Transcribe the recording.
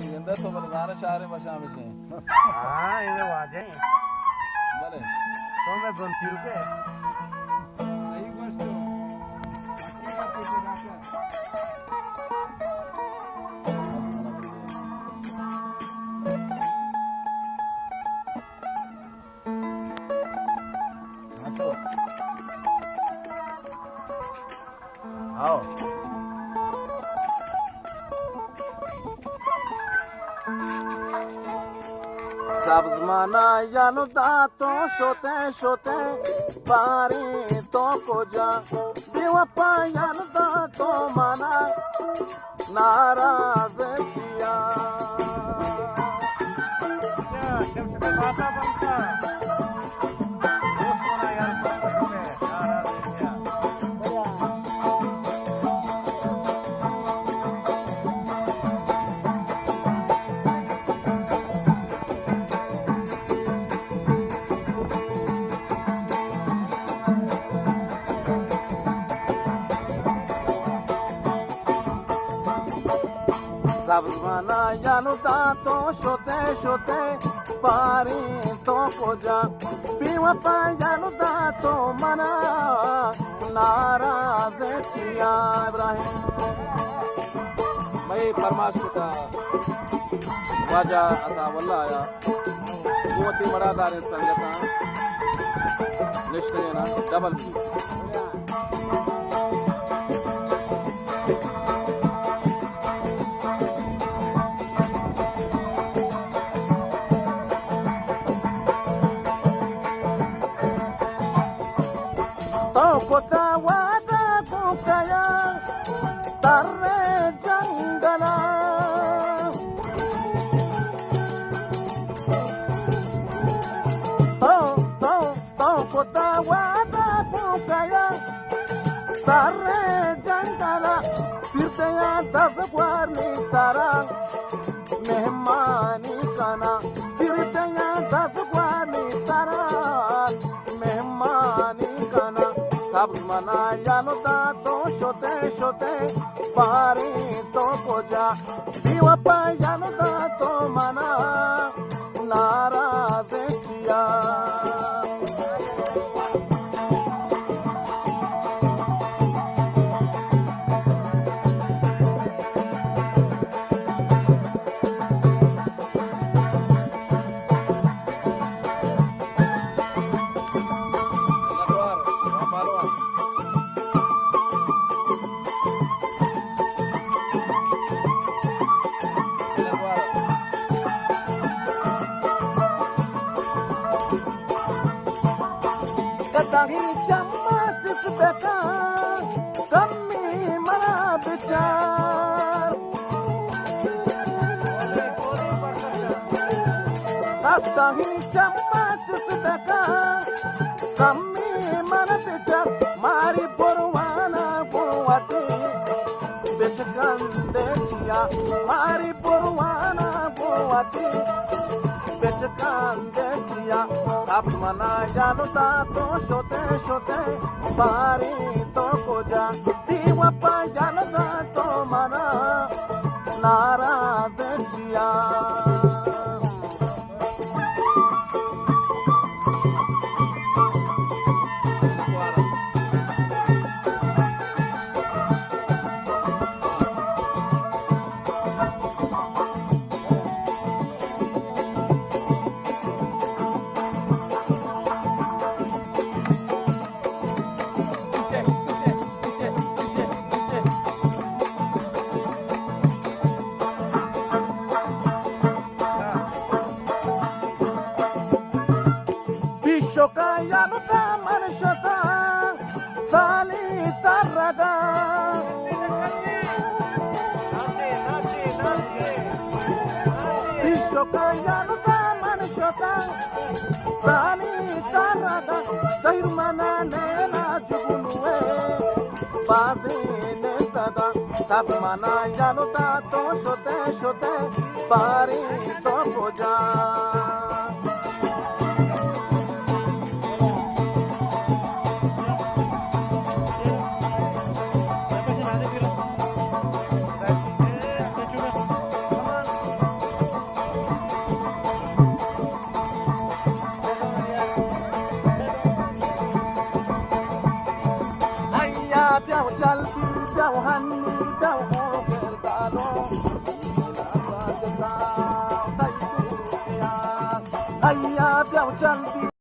जिंदा तो बरदार शहर बशा में से हां ये वाजे भले तो मैं बनती रुके सही गोष्ट बाकी का कुछ रास्ता आओ सब्ज माना यानो दातो शोते शोते पारी तो को जा दिवपा यानो दातो माना नाराज किया जब से बाता बनता दोस्त बना यार सब में नाराज किया सब्ज माना यानो दातो शोते शोते पारी तो को जा दिवपा यानो दातो माना नाराज किया इब्राहिम मैं फरमाश का वाजा अता वल्ला आया कुवती मरादार संगता निश्चय ना डबल तो कोता वादा कुकया तररे जंगला तो कोता वादा कुकया तररे जंगला फिरते या दस वारनी तारा मेहमानी काना फिरते या दस वारनी तारा मेहमानी काना सब्ज मना यानो दातो शोते शोते पारी तो को जा दिवपा यानो दातो मना नाराज किया कहीं चम्मच बेटा कमी मरा विचार कहीं चम्मच बेटा कमी मरा विचार मारी पुरवाना बुआती बिच गंदे किया मारी पुरवाना बुआती बिच गंदे किया अब मना जानो दातो शोते शोते पारी तो को जा दिवपा जानो दातो मना नाराज किया यानो ता मन शता साली तरगा विश्व यानो ता मन शता साली तरगा सहिर मना नेना जुगुनुए बाजे ने तगा सब मना यानो ता तो शोते शोते पारी तो को जा ပြောက်ကြလီပြောက်ဟန်နီပြောက်ဟောကဲတာတော့ဒီနာသာကြတာတိုက်ရအယာပြောက်ကြလီ